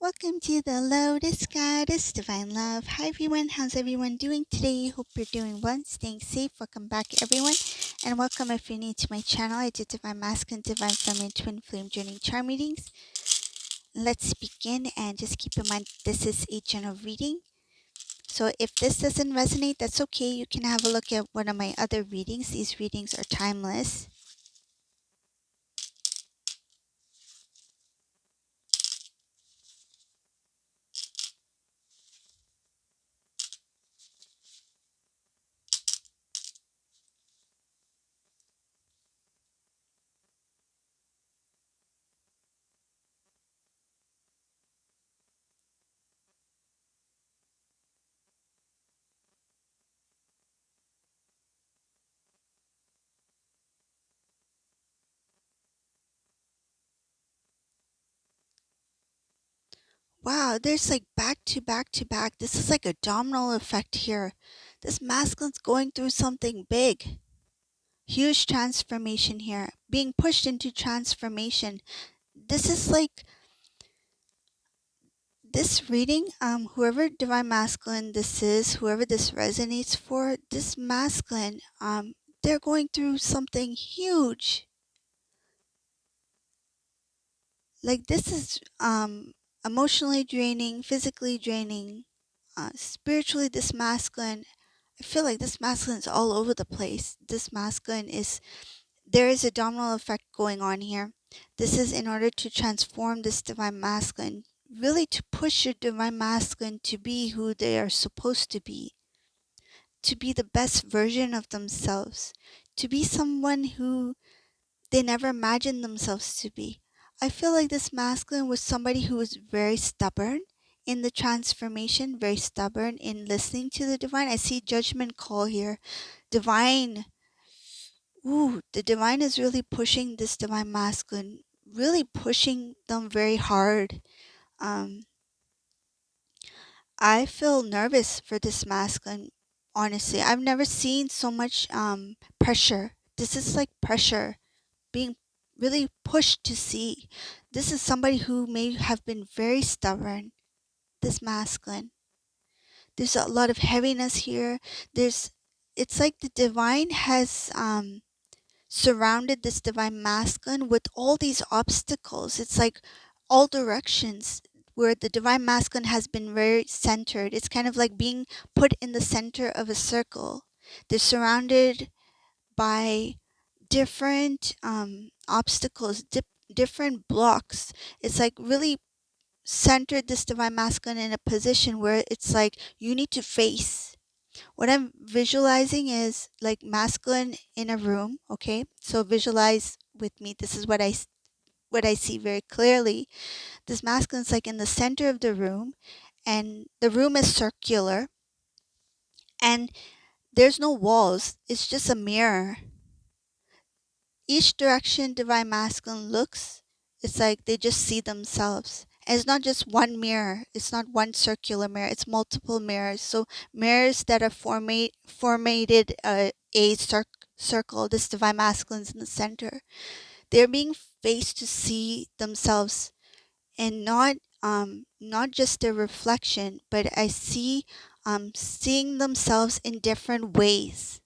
Welcome to the Lotus Goddess Divine Love. Hi everyone, how's everyone doing today? Hope you're doing well, staying safe. Welcome back everyone, and welcome if you're new to my channel. I do Divine Masculine, Divine Feminine, Twin Flame Journey Charm readings. Let's begin, and just keep in mind this is a general reading. So if this doesn't resonate, that's okay. You can have a look at one of my other readings. These readings are timeless. Wow, there's like back to back to back. This is like a domino effect here. This masculine's going through something big. Huge transformation here. Being pushed into transformation. This is like this reading, whoever divine masculine this is, whoever this resonates for, this masculine, they're going through something huge. Like this is emotionally draining, physically draining, spiritually this masculine. I feel like this masculine is all over the place. This masculine is, there is a domino effect going on here. This is in order to transform this divine masculine, really to push your divine masculine to be who they are supposed to be the best version of themselves, to be someone who they never imagined themselves to be. I feel like this masculine was somebody who was very stubborn in the transformation, very stubborn in listening to the divine. I see judgment call here. Divine. Ooh, the divine is really pushing this divine masculine, really pushing them very hard. Um, I feel nervous for this masculine, honestly. I've never seen so much pressure. This is like pressure being really pushed to see. This is somebody who may have been very stubborn, this masculine. There's a lot of heaviness here. It's like the divine has surrounded this divine masculine with all these obstacles. It's like all directions where the divine masculine has been very centered. It's kind of like being put in the center of a circle. They're surrounded by different obstacles, different blocks. It's like really centered this divine masculine in a position where it's like you need to face. What I'm visualizing is like masculine in a room, okay? So visualize with me. This is what I see very clearly. This masculine's like in the center of the room, and the room is circular, and there's no walls. It's just a mirror. Each direction divine masculine looks, it's like they just see themselves. And it's not just one mirror. It's not one circular mirror. It's multiple mirrors. So mirrors that are formated circle. This divine masculine's in the center. They're being faced to see themselves, and not just their reflection, but I see seeing themselves in different ways.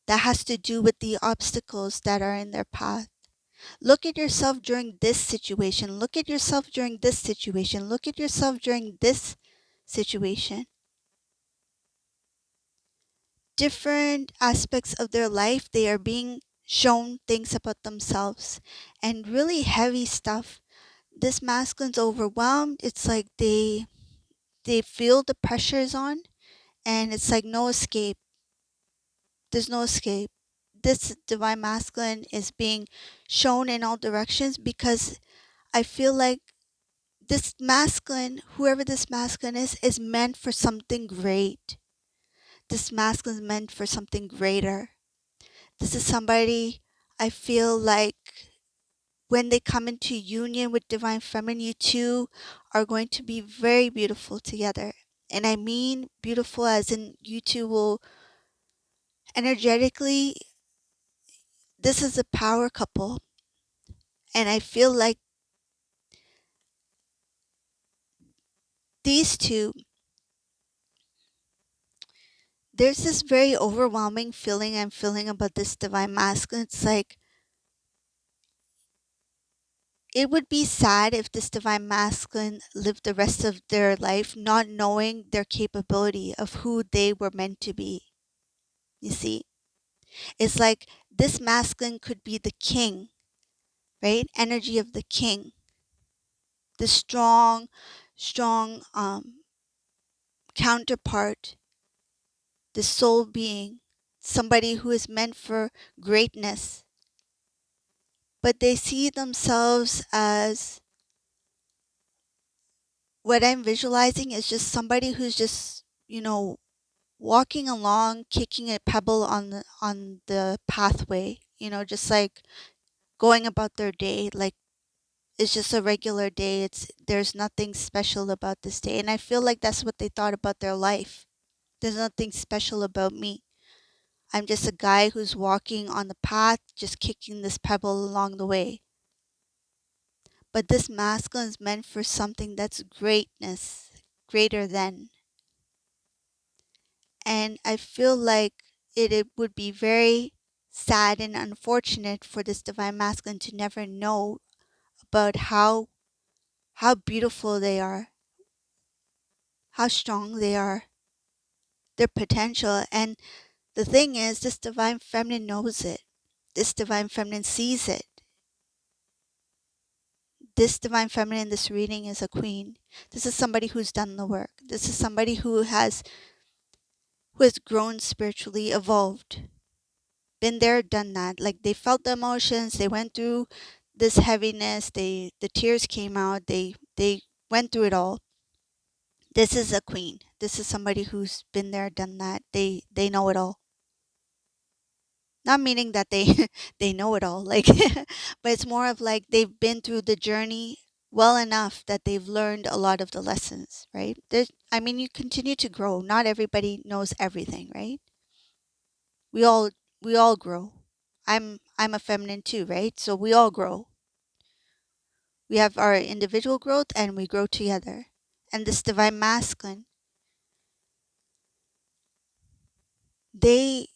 That has to do with the obstacles that are in their path. Look at yourself during this situation. Look at yourself during this situation. Look at yourself during this situation. Different aspects of their life, they are being shown things about themselves, and really heavy stuff. This masculine's overwhelmed. It's like they feel the pressure is on, and it's like no escape. There's no escape. This divine masculine is being shown in all directions because I feel like this masculine, whoever this masculine is meant for something great. This masculine is meant for something greater. This is somebody I feel like when they come into union with divine feminine, you two are going to be very beautiful together. And I mean beautiful as in you two will energetically, this is a power couple. And I feel like these two, there's this very overwhelming feeling I'm feeling about this divine masculine. It's like, it would be sad if this divine masculine lived the rest of their life not knowing their capability of who they were meant to be. You see, it's like this masculine could be the king, right? Energy of the king, the strong counterpart, the soul being, somebody who is meant for greatness. But they see themselves as, what I'm visualizing is just somebody who's just, walking along, kicking a pebble on the pathway, just like going about their day, like it's just a regular day. There's nothing special about this day. And I feel like that's what they thought about their life. There's nothing special about me. I'm just a guy who's walking on the path, just kicking this pebble along the way. But this masculine is meant for something that's greatness, greater than. And I feel like it would be very sad and unfortunate for this divine masculine to never know about how beautiful they are, how strong they are, their potential. And the thing is, this divine feminine knows it. This divine feminine sees it. This divine feminine in this reading is a queen. This is somebody who's done the work. This is somebody who has grown spiritually, evolved, been there, done that. Like, they felt the emotions, they went through this heaviness, the tears came out, they went through it all. This is a queen. This is somebody who's been there, done that. They know it all. Not meaning that they they know it all, like, but it's more of like they've been through the journey well enough that they've learned a lot of the lessons, right? You continue to grow. Not everybody knows everything, right? We all we all grow. I'm a feminine too, right? So we all grow. We have our individual growth and we grow together. And this divine masculine, they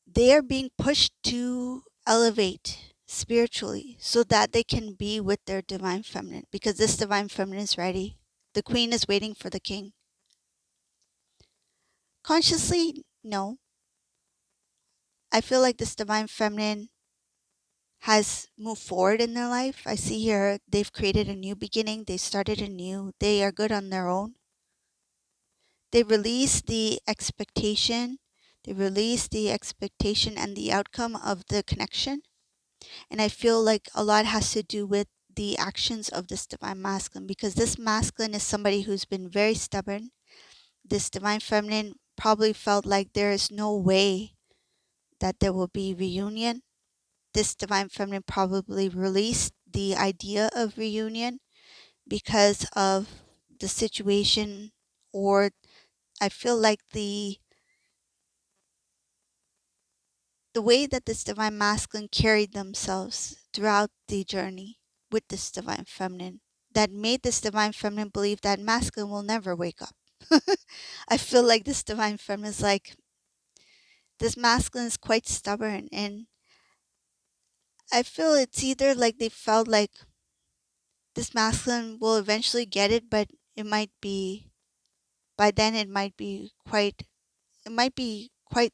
they are being pushed to elevate spiritually so that they can be with their divine feminine, because this divine feminine is ready. The queen is waiting for the king. Consciously, no. I feel like this divine feminine has moved forward in their life. I see here they've created a new beginning. They started anew. They are good on their own. They release the expectation. They release the expectation and the outcome of the connection. And I feel like a lot has to do with the actions of this divine masculine, because this masculine is somebody who's been very stubborn. This divine feminine probably felt like there is no way that there will be reunion. This divine feminine probably released the idea of reunion because of the situation, or I feel like the way that this divine masculine carried themselves throughout the journey with this divine feminine, that made this divine feminine believe that masculine will never wake up. I feel like this divine feminine is like, this masculine is quite stubborn, and I feel it's either like they felt like this masculine will eventually get it, but it might be, by then it might be quite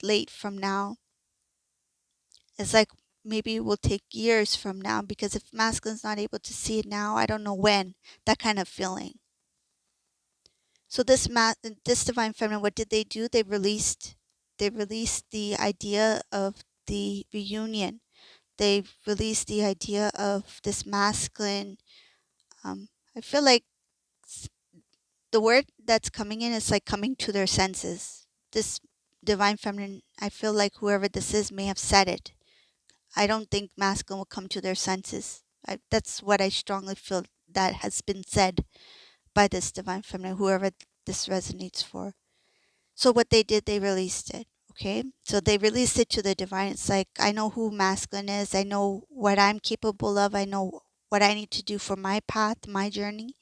late from now. It's like maybe it will take years from now, because if masculine's not able to see it now, I don't know when. That kind of feeling. So this divine feminine, what did they do? They released the idea of the reunion. They released the idea of this masculine. I feel like the word that's coming in is like coming to their senses. This divine feminine, I feel like whoever this is may have said it. I don't think masculine will come to their senses. That's what I strongly feel that has been said by this divine feminine, whoever this resonates for. So what they did, they released it. Okay, so they released it to the divine. It's like, I know who masculine is. I know what I'm capable of. I know what I need to do for my path, my journey,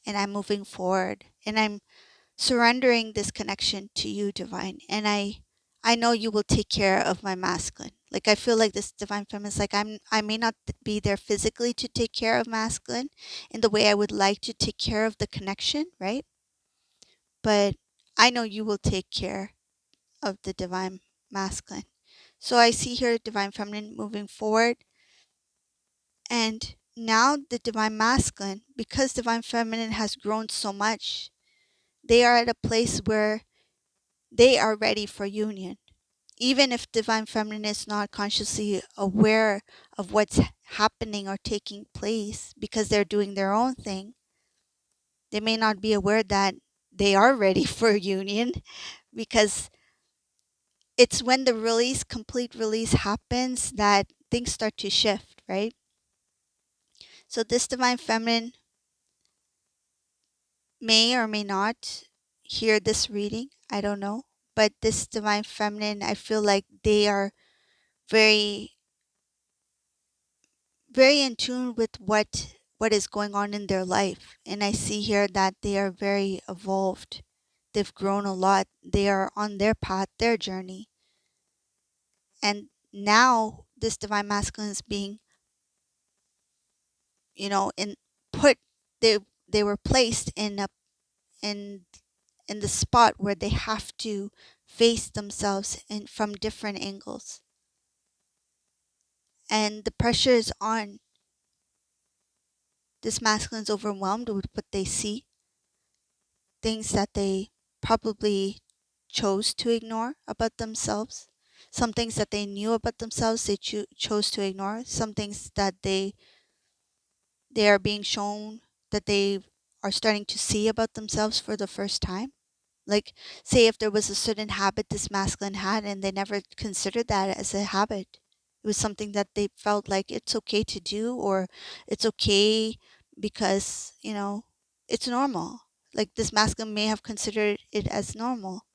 and I'm moving forward. And I'm surrendering this connection to you, divine. And I know you will take care of my masculine. Like I feel like this divine feminine is like I may not be there physically to take care of masculine in the way I would like to take care of the connection, right? But I know you will take care of the divine masculine. So I see here divine feminine moving forward, and now the divine masculine, because divine feminine has grown so much, they are at a place where they are ready for union. Even if divine feminine is not consciously aware of what's happening or taking place because they're doing their own thing, they may not be aware that they are ready for union, because it's when the release, complete release happens, that things start to shift, right? So this divine feminine may or may not hear this reading. I don't know. But this divine feminine, I feel like they are very, very in tune with what is going on in their life. And I see here that they are very evolved. They've grown a lot. They are on their path, their journey. And now this divine masculine is being, in put they they were placed in in the spot where they have to face themselves in from different angles. And the pressure is on. This masculine is overwhelmed with what they see, things that they probably chose to ignore about themselves. Some things that they knew about themselves, they chose to ignore. Some things that they are being shown that they are starting to see about themselves for the first time. Like, say if there was a certain habit this masculine had and they never considered that as a habit. It was something that they felt like it's okay to do, or it's okay because, it's normal. Like this masculine may have considered it as normal.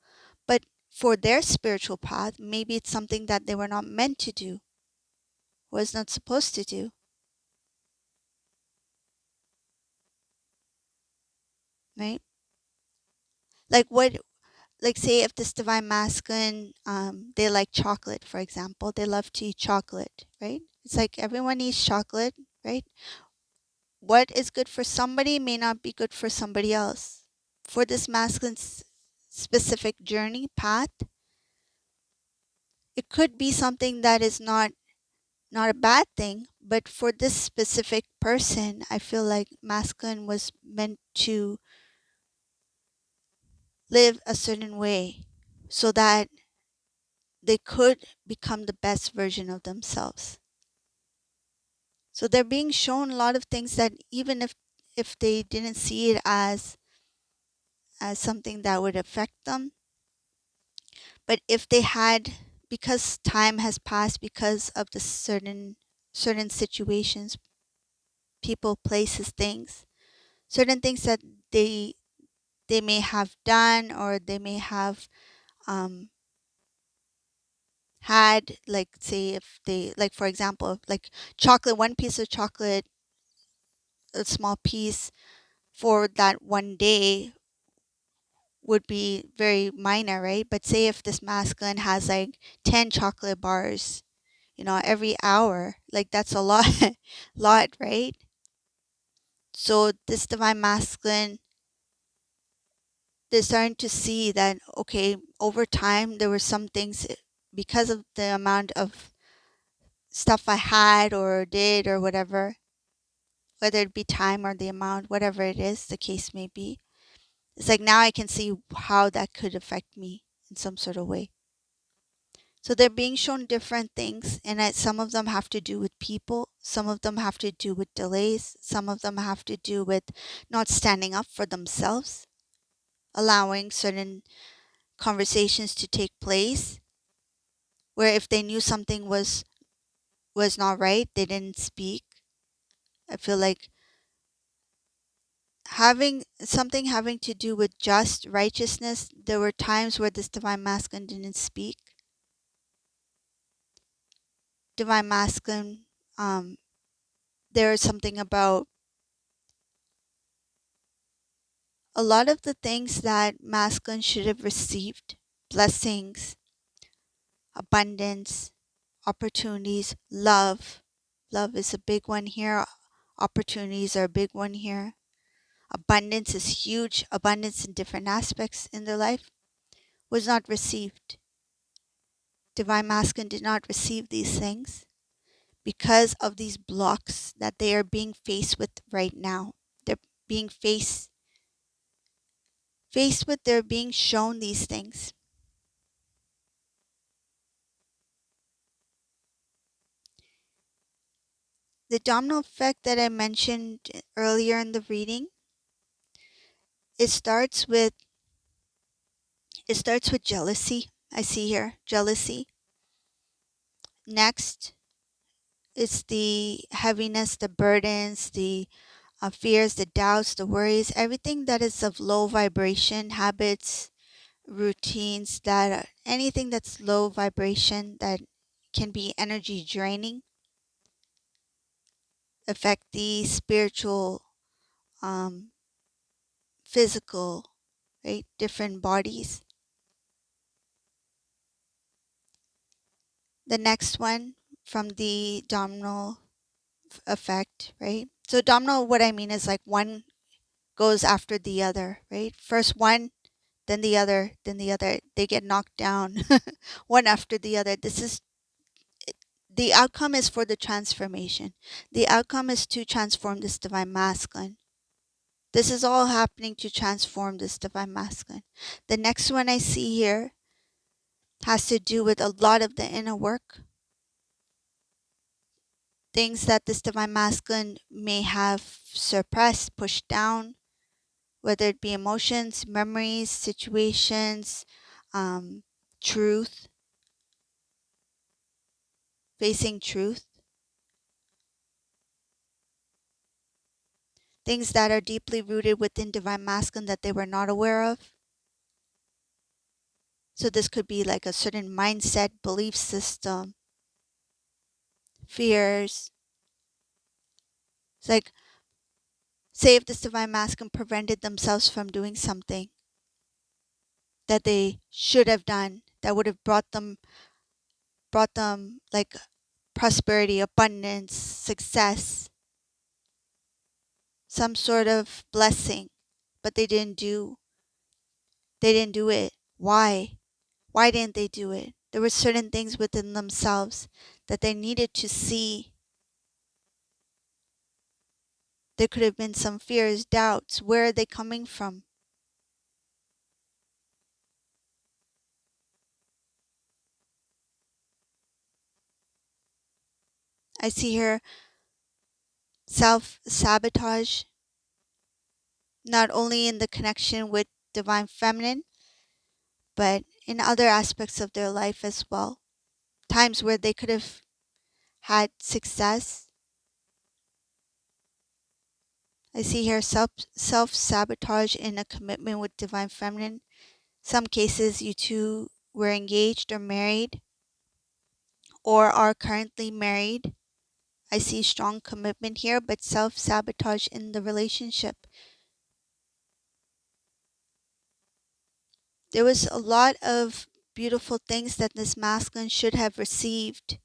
But for their spiritual path, maybe it's something that they were not meant to do, was not supposed to do, right? Like what like say if this divine masculine, they like chocolate, for example, they love to eat chocolate, right? It's like everyone eats chocolate, right? What is good for somebody may not be good for somebody else. For this masculine specific journey path, it could be something that is not a bad thing, but for this specific person, I feel like masculine was meant to live a certain way so that they could become the best version of themselves. So they're being shown a lot of things that even if they didn't see it as something that would affect them, but if they had, because time has passed, because of the certain situations, people, places, things, certain things that they they may have done, or they may have um had, like say if they, like for example, like chocolate, one piece of chocolate, a small piece for that one day would be very minor, right? But say if this masculine has like 10 chocolate bars, every hour, like that's a lot, lot, right? So this divine masculine, they're starting to see that, okay, over time, there were some things, because of the amount of stuff I had or did or whatever, whether it be time or the amount, whatever it is, the case may be. It's like now I can see how that could affect me in some sort of way. So they're being shown different things, and some of them have to do with people, some of them have to do with delays, some of them have to do with not standing up for themselves, allowing certain conversations to take place where if they knew something was not right, they didn't speak. I feel like having to do with just righteousness, there were times where this divine masculine didn't speak. Divine masculine, there is something about a lot of the things that masculine should have received, blessings, abundance, opportunities, love. Love is a big one here. Opportunities are a big one here. Abundance is huge. Abundance in different aspects in their life was not received. Divine masculine did not receive these things because of these blocks that they are being faced with right now. They're being faced with, they're being shown these things. The domino effect that I mentioned earlier in the reading, it starts with jealousy. I see here jealousy. Next, it's the heaviness, the burdens, the fears, the doubts, the worries, everything that is of low vibration, habits, routines, that anything that's low vibration that can be energy draining, affect the spiritual, um, physical, right? Different bodies. The next one from the domino effect, right? So domino, what I mean is like one goes after the other, right? First one, then the other, then the other. They get knocked down one after the other. This is the outcome is for the transformation. The outcome is to transform this divine masculine. This is all happening to transform this divine masculine. The next one I see here has to do with a lot of the inner work, things that this divine masculine may have suppressed, pushed down, whether it be emotions, memories, situations, truth, facing truth, things that are deeply rooted within divine masculine that they were not aware of. So this could be like a certain mindset, belief system, fears. It's like, say if this divine masculine prevented themselves from doing something that they should have done, that would have brought them like prosperity, abundance, success, some sort of blessing, but they didn't do it. Why didn't they do it? There were certain things within themselves that they needed to see. There could have been some fears, doubts. Where are they coming from? I see here self-sabotage, not only in the connection with divine feminine, but in other aspects of their life as well. Times where they could have had success. I see here self-sabotage in a commitment with divine feminine. Some cases you two were engaged or married or are currently married. I see strong commitment here, but self-sabotage in the relationship. There was a lot of beautiful things that this masculine should have received,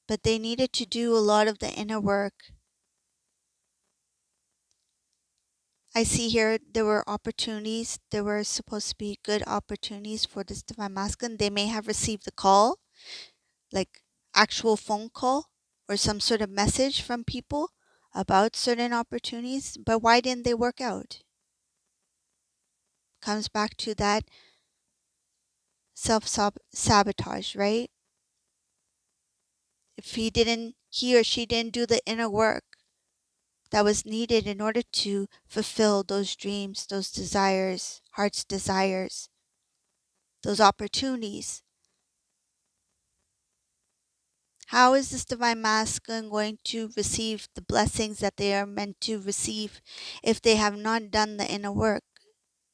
but they needed to do a lot of the inner work. I see here there were opportunities. There were supposed to be good opportunities for this divine masculine. They may have received a call, like actual phone call or some sort of message from people about certain opportunities, but why didn't they work out? Comes back to that self-sabotage, right? If he or she didn't do the inner work that was needed in order to fulfill those dreams, those desires, heart's desires, those opportunities, how is this divine masculine going to receive the blessings that they are meant to receive if they have not done the inner work?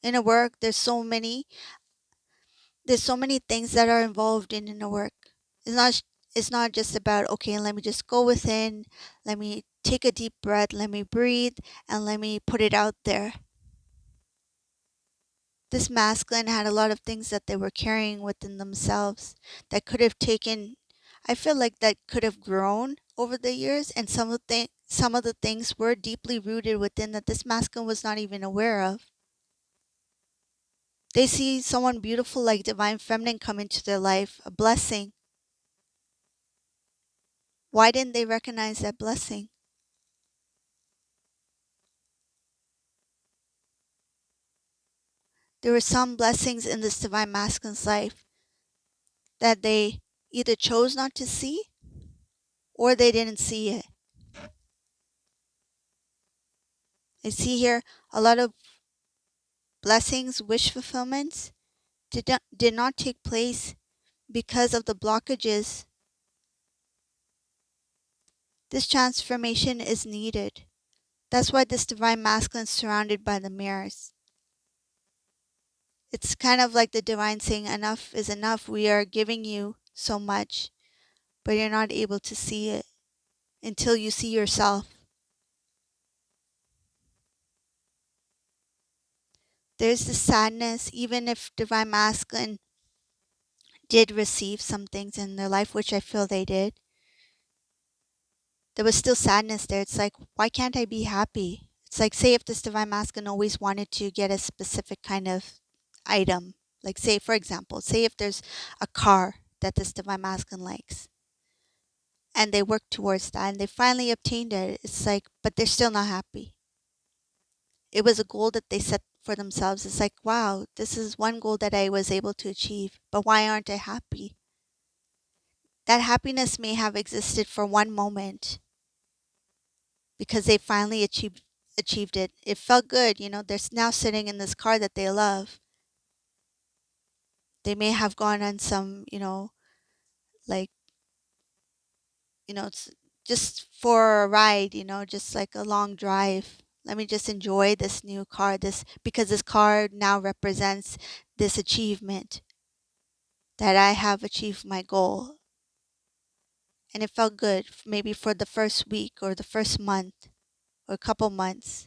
Inner work, there's so many things that are involved in inner work. It's not It's not just about, okay, let me just go within, let me take a deep breath, let me breathe, and let me put it out there. This masculine had a lot of things that they were carrying within themselves that could have taken, I feel like that could have grown over the years, and some of the things were deeply rooted within that this masculine was not even aware of. They see someone beautiful like divine feminine come into their life, a blessing. Why didn't they recognize that blessing? There were some blessings in this divine masculine's life that they either chose not to see or they didn't see it. I see here a lot of blessings, wish fulfillments did not take place because of the blockages. This transformation is needed. That's why this divine masculine is surrounded by the mirrors. It's kind of like the divine saying, enough is enough. We are giving you so much, but you're not able to see it until you see yourself. There's this sadness, even if divine masculine did receive some things in their life, which I feel they did, there was still sadness there. It's like, why can't I be happy? It's like, say if this divine masculine always wanted to get a specific kind of item, like say, for example, say if there's a car that this divine masculine likes, and they work towards that and they finally obtained it, it's like, but they're still not happy. It was a goal that they set for themselves. It's like, wow, this is one goal that I was able to achieve, but why aren't I happy? That happiness may have existed for one moment because they finally achieved it. It felt good, they're now sitting in this car that they love. They may have gone on some, like, it's just for a ride, just like a long drive. Let me just enjoy this new car, because this car now represents this achievement that I have achieved my goal. And it felt good, maybe for the first week or the first month or a couple months.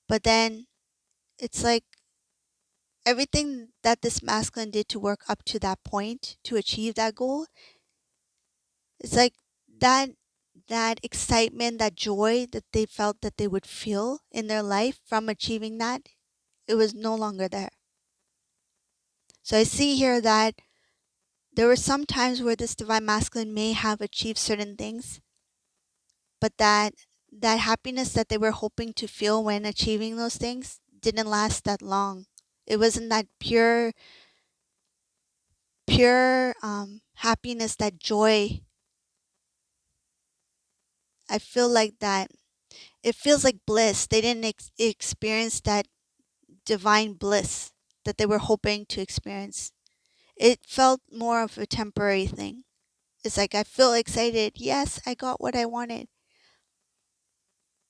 But then it's like everything that this masculine did to work up to that point to achieve that goal, it's like that that excitement, that joy that they felt that they would feel in their life from achieving that, it was no longer there. So I see here that there were some times where this divine masculine may have achieved certain things, but that happiness that they were hoping to feel when achieving those things didn't last that long. It wasn't that pure happiness, that joy. I feel like that it feels like bliss. They didn't experience that divine bliss that they were hoping to experience. It felt more of a temporary thing. It's like, I feel excited. Yes, I got what I wanted.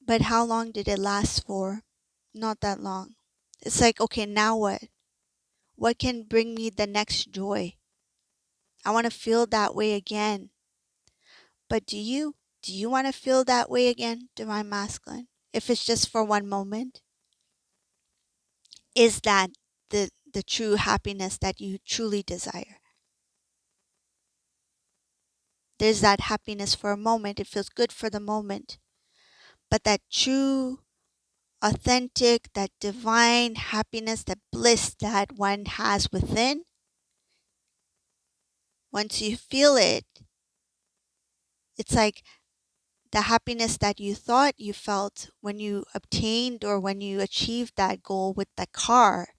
But how long did it last for? Not that long. It's like, okay, now what? What can bring me the next joy? I want to feel that way again. But do you? Do you want to feel that way again, divine masculine? If it's just for one moment? Is that the true happiness that you truly desire? There's that happiness for a moment. It feels good for the moment. But that true, authentic, that divine happiness, that bliss that one has within, once you feel it, it's like the happiness that you thought you felt when you obtained or when you achieved that goal with the car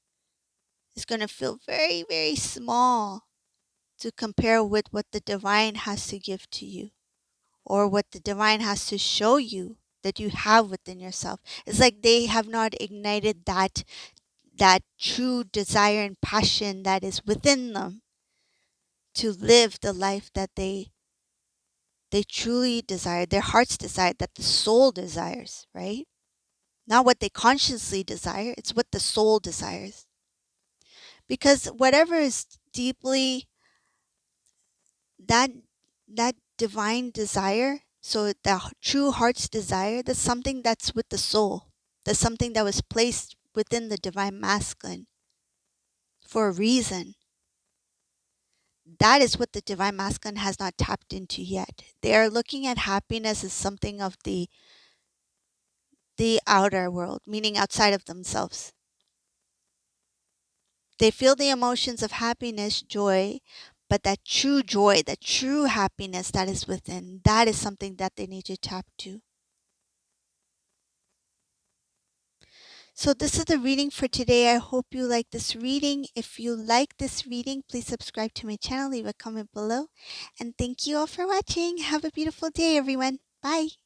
is going to feel very, very small to compare with what the divine has to give to you or what the divine has to show you that you have within yourself. It's like they have not ignited that true desire and passion that is within them to live the life that they truly desire, their hearts desire, that the soul desires, right? Not what they consciously desire, it's what the soul desires. Because whatever is deeply that that divine desire, so the true heart's desire, that's something that's with the soul. That's something that was placed within the divine masculine for a reason. That is what the divine masculine has not tapped into yet. They are looking at happiness as something of the outer world, meaning outside of themselves. They feel the emotions of happiness, joy, but that true joy, that true happiness that is within, that is something that they need to tap to. So this is the reading for today. I hope you like this reading. If you like this reading, please subscribe to my channel, leave a comment below. And thank you all for watching. Have a beautiful day, everyone. Bye.